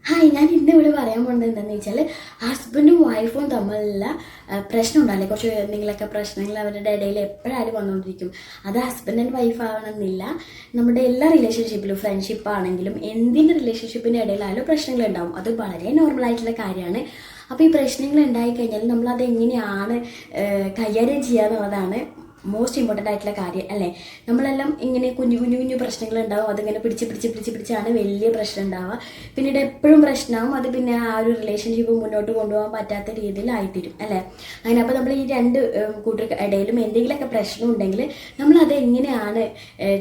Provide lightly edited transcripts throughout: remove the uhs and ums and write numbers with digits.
Hi, ഞാൻ ഇന്നിവിടെ പറയാൻ പോകുന്നത് എന്താണെന്ന് വെച്ചാൽ ഹസ്ബൻഡും വൈഫും തമ്മിലുള്ള പ്രശ്നം ഉണ്ടാവില്ലേ, കുറച്ച് എന്തെങ്കിലുമൊക്കെ പ്രശ്നങ്ങൾ അവരുടെ ഇടയിൽ എപ്പോഴായാലും വന്നുകൊണ്ടിരിക്കും. അത് ഹസ്ബൻഡ് ആൻഡ് വൈഫ് ആവണമെന്നില്ല, നമ്മുടെ എല്ലാ റിലേഷൻഷിപ്പിലും ഫ്രണ്ട്ഷിപ്പ് ആണെങ്കിലും എന്തിൻ്റെ റിലേഷൻഷിപ്പിൻ്റെ ഇടയിലായാലും പ്രശ്നങ്ങൾ ഉണ്ടാവും. അത് വളരെ നോർമലായിട്ടുള്ള കാര്യമാണ്. അപ്പോൾ ഈ പ്രശ്നങ്ങൾ ഉണ്ടായിക്കഴിഞ്ഞാൽ നമ്മളത് എങ്ങനെയാണ് കൈകാര്യം ചെയ്യുക എന്നുള്ളതാണ് മോസ്റ്റ് ഇമ്പോർട്ടൻ്റ് ആയിട്ടുള്ള കാര്യം അല്ലേ. നമ്മളെല്ലാം ഇങ്ങനെ കുഞ്ഞു കുഞ്ഞു കുഞ്ഞു പ്രശ്നങ്ങൾ ഉണ്ടാവും, അതിങ്ങനെ പിടിച്ചാണ് വലിയ പ്രശ്നം ഉണ്ടാവുക. പിന്നീട് എപ്പോഴും പ്രശ്നമാവും, അത് പിന്നെ ആ ഒരു റിലേഷൻഷിപ്പ് മുന്നോട്ട് കൊണ്ടുപോകാൻ പറ്റാത്ത രീതിയിലായിത്തീരും അല്ലേ. അങ്ങനെ അപ്പോൾ നമ്മൾ ഈ രണ്ട് കൂട്ടർക്ക് ഇടയിലും എന്തെങ്കിലുമൊക്കെ പ്രശ്നം ഉണ്ടെങ്കിൽ നമ്മളത് എങ്ങനെയാണ്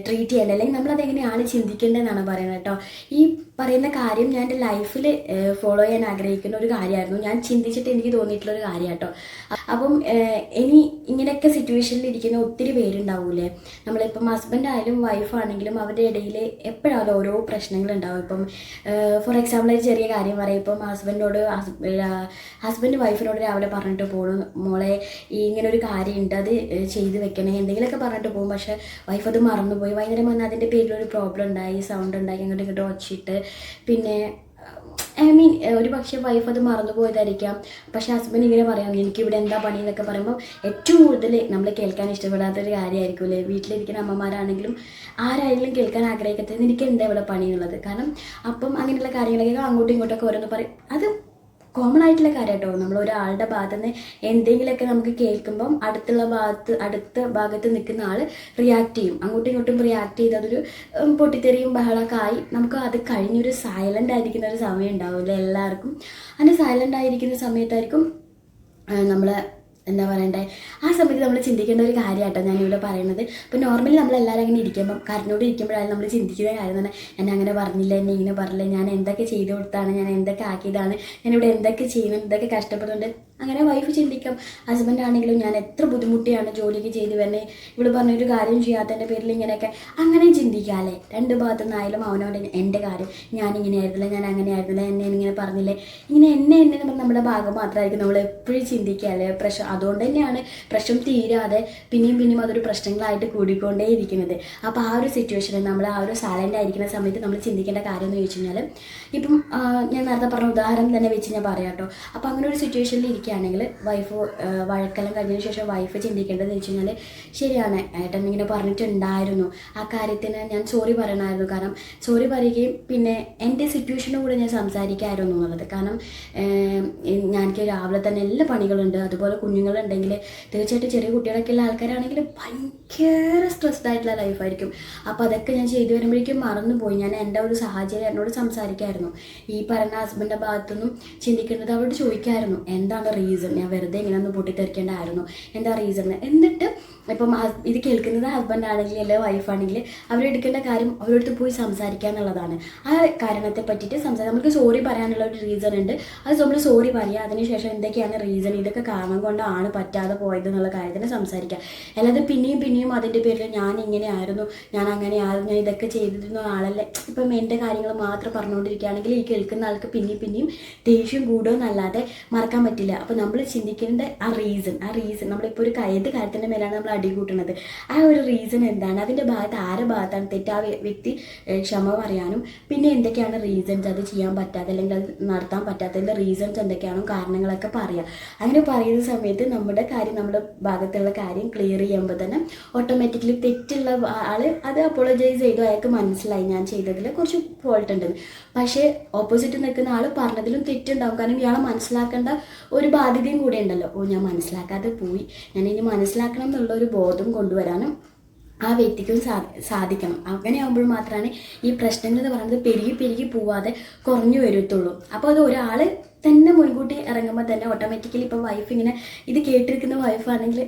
ട്രീറ്റ് ചെയ്യേണ്ടത്, അല്ലെങ്കിൽ നമ്മളത് എങ്ങനെയാണ് ചിന്തിക്കേണ്ടതെന്നാണ് പറയുന്നത് കേട്ടോ. ഈ പറയുന്ന കാര്യം ഞാൻ എൻ്റെ ലൈഫിൽ ഫോളോ ചെയ്യാൻ ആഗ്രഹിക്കുന്ന ഒരു കാര്യമായിരുന്നു, ഞാൻ ചിന്തിച്ചിട്ട് എനിക്ക് തോന്നിയിട്ടുള്ളൊരു കാര്യം കേട്ടോ. അപ്പം ഇനി ഇങ്ങനെയൊക്കെ സിറ്റുവേഷനിൽ ഇരിക്കുന്ന ഒത്തിരി പേരുണ്ടാവൂലേ, നമ്മളിപ്പം ഹസ്ബൻഡ് ആയാലും വൈഫാണെങ്കിലും അവരുടെ ഇടയിൽ എപ്പോഴായാലും ഓരോ പ്രശ്നങ്ങളുണ്ടാവും. ഇപ്പം ഫോർ എക്സാമ്പിൾ ഒരു ചെറിയ കാര്യം പറയും, ഇപ്പം ഹസ്ബൻഡ് വൈഫിനോട് രാവിലെ പറഞ്ഞിട്ട് പോകണം, മോളെ ഇങ്ങനെ ഒരു കാര്യമുണ്ട്, അത് ചെയ്ത് വെക്കണേ എന്തെങ്കിലുമൊക്കെ പറഞ്ഞിട്ട് പോകും. പക്ഷേ വൈഫ് അത് മറന്നുപോയി, വൈകുന്നേരം വന്ന് അതിൻ്റെ പേരിലൊരു പ്രോബ്ലം ഉണ്ടായി, സൗണ്ട് ഉണ്ടായി, അങ്ങോട്ട് ഇങ്ങോട്ട് വച്ചിട്ട് പിന്നെ ഒരു പക്ഷേ വൈഫ് അത് മറന്നു പോയതായിരിക്കാം. പക്ഷേ ഹസ്ബൻഡ് ഇങ്ങനെ പറയാം, എനിക്കിവിടെ എന്താ പണി എന്നൊക്കെ പറയുമ്പോൾ ഏറ്റവും കൂടുതൽ നമ്മൾ കേൾക്കാൻ ഇഷ്ടപ്പെടാത്തൊരു കാര്യമായിരിക്കും അല്ലേ. വീട്ടിലിരിക്കുന്ന അമ്മമാരാണെങ്കിലും ആരായാലും കേൾക്കാൻ ആഗ്രഹിക്കാത്തത് എനിക്ക് എന്താ ഇവിടെ പണി എന്നുള്ളത്. കാരണം അപ്പം അങ്ങനെയുള്ള കാര്യങ്ങളൊക്കെ അങ്ങോട്ടും ഇങ്ങോട്ടൊക്കെ ഓരോന്ന് പറയും. അത് കോമൺ ആയിട്ടുള്ള കാര്യം കേട്ടോ. നമ്മൾ ഒരാളുടെ ഭാഗത്ത് നിന്ന് എന്തെങ്കിലുമൊക്കെ നമുക്ക് കേൾക്കുമ്പം അടുത്ത ഭാഗത്ത് നിൽക്കുന്ന ആൾ റിയാക്ട് ചെയ്യും, അങ്ങോട്ടും ഇങ്ങോട്ടും റിയാക്ട് ചെയ്ത് അതൊരു പൊട്ടിത്തെറിയും ബഹളമൊക്കെ ആയി നമുക്ക് അത് കഴിഞ്ഞൊരു സൈലൻ്റ് ആയിരിക്കുന്ന ഒരു സമയം ഉണ്ടാവില്ല എല്ലാവർക്കും. അങ്ങനെ സൈലൻ്റ് ആയിരിക്കുന്ന സമയത്തായിരിക്കും നമ്മൾ എന്താ പറയണ്ടേ, ആ സമയത്ത് നമ്മൾ ചിന്തിക്കേണ്ട ഒരു കാര്യമാട്ടോ ഞാനിവിടെ പറയുന്നത്. ഇപ്പോൾ നോർമലി നമ്മളെല്ലാവരും അങ്ങനെ ഇരിക്കുമ്പം കരഞ്ഞോട് ഇരിക്കുമ്പോഴാണ് നമ്മൾ ചിന്തിക്കുന്ന കാര്യം തന്നെ, ഞാൻ അങ്ങനെ പറഞ്ഞില്ല, എന്നെ ഇങ്ങനെ പറഞ്ഞില്ല, ഞാൻ എന്തൊക്കെ ചെയ്തു കൊടുത്താണ്, ഞാൻ എന്തൊക്കെ ആക്കിയതാണ്, ഞാനിവിടെ എന്തൊക്കെ ചെയ്യുന്നു, എന്തൊക്കെ കഷ്ടപ്പെടുന്നുണ്ട്. അങ്ങനെ വൈഫ് ചിന്തിക്കാം. ഹസ്ബൻഡ് ആണെങ്കിലും ഞാൻ എത്ര ബുദ്ധിമുട്ടിയാണ് ജോലിക്ക് ചെയ്ത് വരണേ, ഇവിടെ പറഞ്ഞൊരു കാര്യം ചെയ്യാത്തതിൻ്റെ പേരിൽ ഇങ്ങനെയൊക്കെ അങ്ങനെ ചിന്തിക്കാം അല്ലേ. രണ്ട് ഭാഗത്തു നിന്നായാലും അവനോട് എൻ്റെ കാര്യം ഞാനിങ്ങനെ ആയിരുന്നില്ല, ഞാൻ അങ്ങനെ ആയിരുന്നില്ല, എന്നെ ഇങ്ങനെ പറഞ്ഞില്ലേ, ഇങ്ങനെ എന്നെ നമ്മുടെ ഭാഗം മാത്രമായിരിക്കും നമ്മൾ എപ്പോഴും ചിന്തിക്കുക അല്ലേ. അതുകൊണ്ട് തന്നെയാണ് പ്രശ്നം തീരാതെ പിന്നെയും അതൊരു പ്രശ്നങ്ങളായിട്ട് കൂടിക്കൊണ്ടേ ഇരിക്കുന്നത്. അപ്പോൾ ആ ഒരു സിറ്റുവേഷനിൽ നമ്മൾ ആ ഒരു സൈലൻ്റ് ആയിരിക്കുന്ന സമയത്ത് നമ്മൾ ചിന്തിക്കേണ്ട കാര്യം എന്ന് ചോദിച്ചു കഴിഞ്ഞാൽ, ഇപ്പം ഞാൻ നേരത്തെ പറഞ്ഞ ഉദാഹരണം തന്നെ വെച്ച് ഞാൻ പറയാം കേട്ടോ. അപ്പോൾ അങ്ങനെ ഒരു സിറ്റുവേഷനിൽ ഇരിക്കുകയാണെങ്കിൽ വൈഫ് വഴക്കെല്ലാം കഴിഞ്ഞതിന് ശേഷം വൈഫ് ചിന്തിക്കേണ്ടതെന്ന് വെച്ച് കഴിഞ്ഞാൽ, ശരിയാണ് ഏട്ടൻ ഇങ്ങനെ പറഞ്ഞിട്ടുണ്ടായിരുന്നു, ആ കാര്യത്തിന് ഞാൻ സോറി പറയണമായിരുന്നു. കാരണം സോറി പറയുകയും പിന്നെ എൻ്റെ സിറ്റുവേഷനും കൂടെ ഞാൻ സംസാരിക്കാമായിരുന്നു എന്നുള്ളത്. കാരണം എനിക്ക് രാവിലെ തന്നെ എല്ലാ പണികളുണ്ട്, അതുപോലെ കുഞ്ഞുങ്ങളുണ്ടെങ്കിൽ തീർച്ചയായിട്ടും ചെറിയ കുട്ടികളൊക്കെ ഉള്ള ആൾക്കാരാണെങ്കിൽ ഭയങ്കര സ്ട്രെസ്ഡ് ആയിട്ടുള്ള ലൈഫായിരിക്കും. അപ്പോൾ അതൊക്കെ ഞാൻ ചെയ്തു വരുമ്പോഴേക്കും മറന്നുപോയി. ഞാൻ എൻ്റെ ഒരു സാഹചര്യം എന്നോട് സംസാരിക്കായിരുന്നു. ഈ പറഞ്ഞ ഹസ്ബൻഡിൻ്റെ ഭാഗത്തുനിന്നും ചിന്തിക്കേണ്ടത് അവരോട് ചോദിക്കായിരുന്നു, എന്താണ് റീസൺ, ഞാൻ വെറുതെ ഇങ്ങനെ ഒന്ന് പൊട്ടിത്തെറിക്കേണ്ടായിരുന്നു, എന്താ റീസൺ. എന്നിട്ട് ഇപ്പം ഇത് കേൾക്കുന്നത് ഹസ്ബൻഡ് ആണെങ്കിൽ അല്ലെങ്കിൽ വൈഫാണെങ്കിൽ അവരെടുക്കേണ്ട കാര്യം അവരോട് പോയി സംസാരിക്കുക എന്നുള്ളതാണ്. ആ കാരണത്തെ പറ്റിയിട്ട് നമുക്ക് സോറി പറയാനുള്ള ഒരു റീസൺ ഉണ്ട്, അത് നമ്മൾ സോറി പറയുക, അതിനുശേഷം എന്തൊക്കെയാണ് റീസൺ, ഇതൊക്കെ കാരണം കൊണ്ടാണ് പറ്റാതെ പോയത് എന്നുള്ള കാര്യത്തിന് സംസാരിക്കുക. അല്ലാതെ പിന്നെയും അതിൻ്റെ പേരിൽ ഞാൻ ഇങ്ങനെ ആയിരുന്നു, ഞാൻ അങ്ങനെ ആയിരുന്നു, ഞാൻ ഇതൊക്കെ ചെയ്തിരുന്ന ആളല്ലേ, ഇപ്പം എൻ്റെ കാര്യങ്ങൾ മാത്രം പറഞ്ഞുകൊണ്ടിരിക്കുകയാണെങ്കിൽ ഈ കേൾക്കുന്ന ആൾക്ക് പിന്നെയും ദേഷ്യം കൂടുമെന്നല്ലാതെ മറക്കാൻ പറ്റില്ല. അപ്പോൾ നമ്മൾ ചിന്തിക്കേണ്ട ആ റീസൺ നമ്മളിപ്പോൾ ഒരു ഏത് കാര്യത്തിൻ്റെ മേലാണ് നമ്മൾ അടി കൂട്ടുന്നത്, ആ ഒരു റീസൺ എന്താണ്, അതിൻ്റെ ഭാഗത്ത് ആരുടെ ഭാഗത്താണ് തെറ്റ്, ആ വ്യക്തി ക്ഷമ പറയാനും പിന്നെ എന്തൊക്കെയാണ് റീസൺസ് അത് ചെയ്യാൻ പറ്റാതെ അല്ലെങ്കിൽ അത് നടത്താൻ പറ്റാത്തതിൻ്റെ റീസൺസ് എന്തൊക്കെയാണോ കാരണങ്ങളൊക്കെ പറയാം. അങ്ങനെ പറയുന്ന സമയത്ത് നമ്മുടെ ഭാഗത്തുള്ള കാര്യം ക്ലിയർ ചെയ്യുമ്പോൾ തന്നെ ഓട്ടോമാറ്റിക്കലി തെറ്റുള്ള ആൾ അത് അപ്പോളജൈസ് ചെയ്തു, അയാൾക്ക് മനസ്സിലായി ഞാൻ ചെയ്തതിൽ കുറച്ച് ഫോൾട്ട് ഉണ്ടെന്ന്. പക്ഷേ ഓപ്പോസിറ്റ് നിൽക്കുന്ന ആൾ പറഞ്ഞതിലും തെറ്റുണ്ടാവും. കാരണം ഇയാളെ മനസ്സിലാക്കേണ്ട ഒരു ബാധ്യതയും കൂടെ ഉണ്ടല്ലോ. ഞാൻ മനസ്സിലാക്കാതെ പോയി, ഞാൻ ഇനി മനസ്സിലാക്കണം എന്നുള്ള ഒരു ബോധം കൊണ്ടുവരാനും ആ വ്യക്തിക്കും സാധിക്കണം. അങ്ങനെ ആകുമ്പോൾ മാത്രമാണ് ഈ പ്രശ്നങ്ങൾ എന്ന് പറയുന്നത് പെരുകി പോവാതെ കുറഞ്ഞു വരത്തുള്ളൂ. അപ്പോൾ അത് ഒരാൾ തന്നെ മുൻകൂട്ടി ഇറങ്ങുമ്പോൾ തന്നെ ഓട്ടോമാറ്റിക്കലി ഇപ്പോൾ വൈഫ് ഇങ്ങനെ ഇത് കേട്ടിരിക്കുന്ന വൈഫാണെങ്കിൽ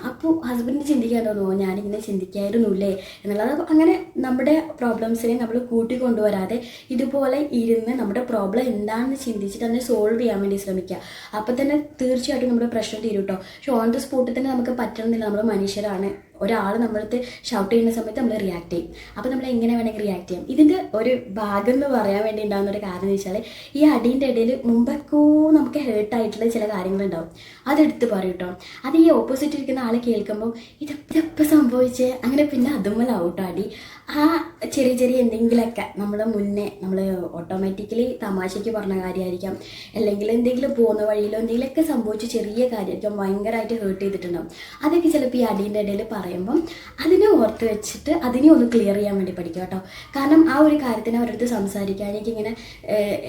അപ്പോൾ ഹസ്ബൻഡിന് ചിന്തിക്കാൻ തോന്നുമോ, ഞാനിങ്ങനെ ചിന്തിക്കായിരുന്നില്ലേ എന്നുള്ളത്. അങ്ങനെ നമ്മുടെ പ്രോബ്ലംസിനെ നമ്മൾ കൂട്ടിക്കൊണ്ടുവരാതെ ഇതുപോലെ ഇരുന്ന് നമ്മുടെ പ്രോബ്ലം എന്താണെന്ന് ചിന്തിച്ചിട്ട് അതിനെ സോൾവ് ചെയ്യാൻ വേണ്ടി ശ്രമിക്കുക. അപ്പോൾ തന്നെ തീർച്ചയായിട്ടും നമ്മുടെ പ്രശ്നം തീരും കേട്ടോ. പക്ഷെ ഓൺ ദ സ്പോട്ടിൽ തന്നെ നമുക്ക് പറ്റണമെന്നില്ല, നമ്മൾ മനുഷ്യരാണ്. ഒരാൾ നമ്മളടുത്ത് ഷൗട്ട് ചെയ്യുന്ന സമയത്ത് നമ്മൾ റിയാക്ട് ചെയ്യും. അപ്പോൾ നമ്മൾ എങ്ങനെ വേണമെങ്കിൽ റിയാക്ട് ചെയ്യാം. ഇതിൻ്റെ ഒരു ഭാഗം എന്ന് പറയാൻ വേണ്ടി ഉണ്ടാകുന്ന ഒരു കാരണം എന്ന് വെച്ചാൽ, ഈ അടീൻ്റെ ഇടയിൽ മുമ്പൊക്കെ എന്തൊക്കെയോ നമുക്ക് ഹേർട്ടായിട്ടുള്ള ചില കാര്യങ്ങളുണ്ടാവും, അതെടുത്ത് പറയും കേട്ടോ. അത് ഈ ഓപ്പോസിറ്റ് ഇരിക്കുന്ന ആൾ കേൾക്കുമ്പോൾ ഇതെപ്പോൾ സംഭവിച്ചേ അങ്ങനെ പിന്നെ അതുമ്മലാവും കേട്ടോ അടി. ആ ചെറിയ ചെറിയ എന്തെങ്കിലുമൊക്കെ നമ്മൾ ഓട്ടോമാറ്റിക്കലി തമാശയ്ക്ക് പറഞ്ഞ കാര്യമായിരിക്കാം, അല്ലെങ്കിൽ എന്തെങ്കിലും പോകുന്ന വഴിയിലോ എന്തെങ്കിലുമൊക്കെ സംഭവിച്ച് ചെറിയ കാര്യമായിരിക്കും ഭയങ്കരമായിട്ട് ഹേർട്ട് ചെയ്തിട്ടുണ്ടാവും. അതൊക്കെ ചിലപ്പോൾ ഈ അടീൻ്റെ ഇടയിൽ പറയുമ്പം അതിനെ ഓർത്ത് വെച്ചിട്ട് അതിനെ ഒന്ന് ക്ലിയർ ചെയ്യാൻ വേണ്ടി പഠിക്കുക കേട്ടോ. കാരണം ആ ഒരു കാര്യത്തിന് അവരടുത്ത് സംസാരിക്കുക, എനിക്കിങ്ങനെ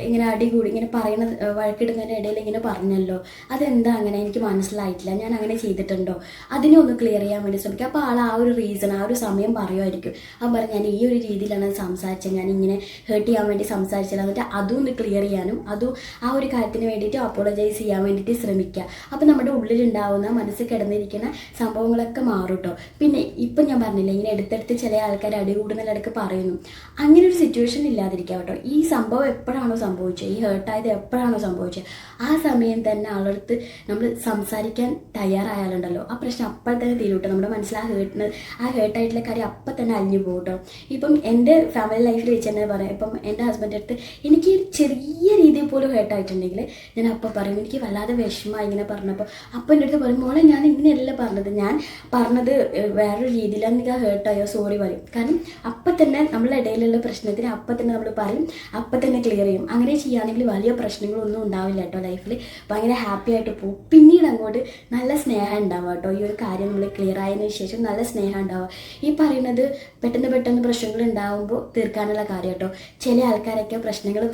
ഇങ്ങനെ അടി കൂടി ഇങ്ങനെ പറയുന്ന വഴക്കിടുന്നതിൻ്റെ ഇടയിൽ ഇങ്ങനെ പറഞ്ഞല്ലോ, അതെന്താ അങ്ങനെ, എനിക്ക് മനസ്സിലായിട്ടില്ല, ഞാൻ അങ്ങനെ ചെയ്തിട്ടുണ്ടോ, അതിനെ ഒന്ന് ക്ലിയർ ചെയ്യാൻ വേണ്ടി ശ്രമിക്കുക. അപ്പോൾ ആൾ ആ ഒരു റീസൺ ആ ഒരു സമയം പറയുമായിരിക്കും, അപ്പം ഞാൻ ഈ ഒരു രീതിയിലാണ് സംസാരിച്ചത്, ഞാൻ ഇങ്ങനെ ഹേർട്ട് ചെയ്യാൻ വേണ്ടി സംസാരിച്ചത്, എന്നിട്ട് അതും ഒന്ന് ക്ലിയർ ചെയ്യാനും അതും ആ ഒരു കാര്യത്തിന് വേണ്ടിയിട്ട് അപ്പോളജൈസ് ചെയ്യാൻ വേണ്ടിയിട്ട് ശ്രമിക്കുക. അപ്പോൾ നമ്മുടെ ഉള്ളിലുണ്ടാവുന്ന മനസ്സിൽ കിടന്നിരിക്കുന്ന സംഭവങ്ങളൊക്കെ മാറും കേട്ടോ. പിന്നെ ഇപ്പം ഞാൻ പറഞ്ഞില്ല, ഇങ്ങനെ എടുത്തെടുത്ത് ചില ആൾക്കാർ അടി കൂടുന്നതിലിടക്ക് പറയുന്നു, അങ്ങനെ ഒരു സിറ്റുവേഷൻ ഇല്ലാതിരിക്കുക കേട്ടോ. ഈ സംഭവം എപ്പോഴാണോ സംഭവിച്ചത്, ഈ ഹേർട്ടായത് എപ്പോഴാണോ സംഭവിച്ചത്, ആ സമയം തന്നെ ആളടുത്ത് നമ്മൾ സംസാരിക്കാൻ തയ്യാറായാലുണ്ടല്ലോ ആ പ്രശ്നം അപ്പോൾ തന്നെ തീരും കേട്ടോ. നമ്മുടെ മനസ്സിൽ ആ ഹേർട്ടായിട്ടുള്ള കാര്യം അപ്പം തന്നെ അലിഞ്ഞു പോകും കേട്ടോ. ഇപ്പം എൻ്റെ ഫാമിലി ലൈഫിൽ വെച്ച് തന്നെ പറയാം, ഇപ്പം എൻ്റെ ഹസ്ബൻഡ് അടുത്ത് എനിക്ക് ചെറിയ രീതിയിൽ പോലും ഹേർട്ടായിട്ടുണ്ടെങ്കിൽ ഞാൻ അപ്പം പറയും, എനിക്ക് വല്ലാതെ വിഷമമായി ഇങ്ങനെ പറഞ്ഞപ്പോൾ അപ്പം എൻ്റെ അടുത്ത് പറയും, മോളെ ഞാൻ ഇങ്ങനെയല്ല പറഞ്ഞത്, ഞാൻ പറഞ്ഞത് വേറൊരു രീതിയിലാണ്, എനിക്ക് ആ ഹേർട്ടായോ സോറി പറയും. കാരണം അപ്പം തന്നെ നമ്മളുടെ ഇടയിലുള്ള പ്രശ്നത്തിന് അപ്പം തന്നെ നമ്മൾ പറയും, അപ്പം തന്നെ ക്ലിയർ ചെയ്യും. അങ്ങനെ ചെയ്യുകയാണെങ്കിൽ വലിയ പ്രശ്നങ്ങളൊന്നും ഉണ്ടാവില്ല കേട്ടോ ലൈഫിൽ, ഭയങ്കര ഹാപ്പി ആയിട്ട് പോകും. പിന്നീട് അങ്ങോട്ട് നല്ല സ്നേഹം ഉണ്ടാവുക കേട്ടോ. ഈ ഒരു കാര്യം നമ്മൾ ക്ലിയർ ആയതിനു ശേഷം നല്ല സ്നേഹം ഉണ്ടാവുക. ഈ പറയുന്നത് പെട്ടെന്ന് പ്രശ്നങ്ങൾ ഉണ്ടാകുമ്പോൾ തീർക്കാനുള്ള കാര്യം കേട്ടോ. ചില ആൾക്കാരൊക്കെ പ്രശ്നങ്ങളിൽ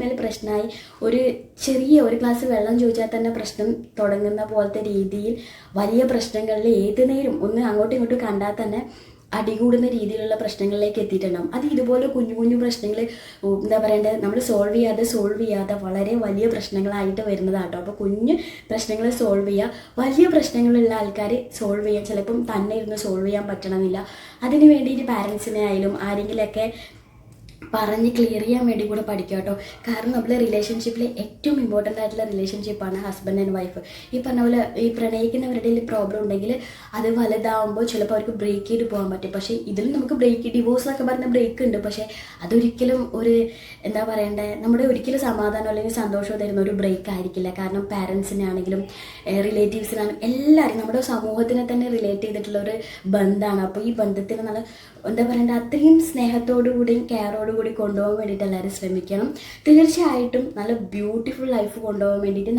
മേലെ പ്രശ്നമായി ഒരു ഗ്ലാസ് വെള്ളം ചോദിച്ചാൽ തന്നെ പ്രശ്നം തുടങ്ങുന്ന പോലത്തെ രീതിയിൽ വലിയ പ്രശ്നങ്ങളിൽ ഏത് നേരം ഒന്ന് അങ്ങോട്ടും ഇങ്ങോട്ടും കണ്ടാൽ തന്നെ അടികൂടുന്ന രീതിയിലുള്ള പ്രശ്നങ്ങളിലേക്ക് എത്തിയിട്ടുണ്ടാകും. അത് ഇതുപോലെ കുഞ്ഞു പ്രശ്നങ്ങൾ എന്താ പറയേണ്ടത്, നമ്മൾ സോൾവ് ചെയ്യാതെ വളരെ വലിയ പ്രശ്നങ്ങളായിട്ട് വരുന്നതാട്ടോ. അപ്പോൾ കുഞ്ഞു പ്രശ്നങ്ങൾ സോൾവ് ചെയ്യുക, വലിയ പ്രശ്നങ്ങളുള്ള ആൾക്കാർ സോൾവ് ചെയ്യാൻ ചിലപ്പം തന്നെ ഇരുന്ന് സോൾവ് ചെയ്യാൻ പറ്റണമെന്നില്ല. അതിന് വേണ്ടിയിട്ട് പാരൻസിനെ ആയാലും ആരെങ്കിലുമൊക്കെ പറഞ്ഞ് ക്ലിയർ ചെയ്യാൻ വേണ്ടി കൂടെ പഠിക്കുക കേട്ടോ. കാരണം നമ്മുടെ റിലേഷൻഷിപ്പിൽ ഏറ്റവും ഇമ്പോർട്ടൻ്റ് ആയിട്ടുള്ള റിലേഷൻഷിപ്പാണ് ഹസ്ബൻഡ് ആൻഡ് വൈഫ്. ഈ പറഞ്ഞ പോലെ ഈ പ്രണയിക്കുന്നവരുടെ പ്രോബ്ലം ഉണ്ടെങ്കിൽ അത് വലുതാവുമ്പോൾ ചിലപ്പോൾ അവർക്ക് ബ്രേക്ക് ചെയ്ത് പോകാൻ പറ്റും. പക്ഷേ ഇതിൽ നമുക്ക് ഡിവോഴ്സ് എന്നൊക്കെ പറഞ്ഞ ബ്രേക്ക് ഉണ്ട്, പക്ഷേ അതൊരിക്കലും എന്താ പറയണ്ടേ, നമ്മുടെ ഒരിക്കലും സമാധാനം അല്ലെങ്കിൽ സന്തോഷം തരുന്ന ഒരു ബ്രേക്ക് ആയിരിക്കില്ല. കാരണം പാരൻസിനാണെങ്കിലും റിലേറ്റീവ്സിനാണെങ്കിലും എല്ലാവരും നമ്മുടെ സമൂഹത്തിനെ തന്നെ റിലേറ്റ് ചെയ്തിട്ടുള്ള ഒരു ബന്ധമാണ്. അപ്പോൾ ഈ ബന്ധത്തിന് നല്ല എന്താ പറയണ്ടേ, അത്രയും സ്നേഹത്തോടു കൂടിയും കെയറോടു കൂടി കൊണ്ടുപോകാൻ വേണ്ടിയിട്ട് എല്ലാവരും ശ്രമിക്കണം. തീർച്ചയായിട്ടും നല്ല ബ്യൂട്ടിഫുൾ ലൈഫ് കൊണ്ടുപോകാൻ വേണ്ടിയിട്ട്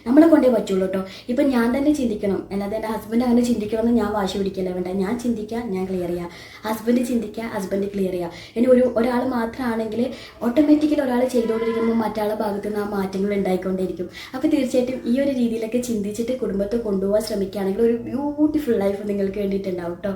നമ്മളെ കൊണ്ടേ പറ്റുള്ളൂ കേട്ടോ. ഇപ്പം ഞാൻ തന്നെ ചിന്തിക്കണം, അല്ലാതെ എൻ്റെ ഹസ്ബൻഡ് അങ്ങനെ ചിന്തിക്കണമെന്ന് ഞാൻ വാശി പിടിക്കല്ലേ വേണ്ട. ഞാൻ ചിന്തിക്കുക, ഞാൻ ക്ലിയർ ചെയ്യുക, ഹസ്ബൻഡ് ചിന്തിക്കുക, ഹസ്ബൻഡ് ക്ലിയർ ചെയ്യുക. ഇനി ഒരാൾ മാത്രമാണെങ്കിൽ ഓട്ടോമാറ്റിക്കലി ഒരാൾ ചെയ്തുകൊണ്ടിരിക്കുമ്പോൾ മറ്റാളുടെ ഭാഗത്ത് നിന്ന് ആ മാറ്റങ്ങൾ ഉണ്ടായിക്കൊണ്ടേയിരിക്കും. അപ്പോൾ തീർച്ചയായിട്ടും ഈ ഒരു രീതിയിലൊക്കെ ചിന്തിച്ചിട്ട് കുടുംബത്തെ കൊണ്ടുപോകാൻ ശ്രമിക്കുകയാണെങ്കിൽ ഒരു ബ്യൂട്ടിഫുൾ ലൈഫ് നിങ്ങൾക്ക് വേണ്ടിയിട്ടുണ്ടാവും കേട്ടോ.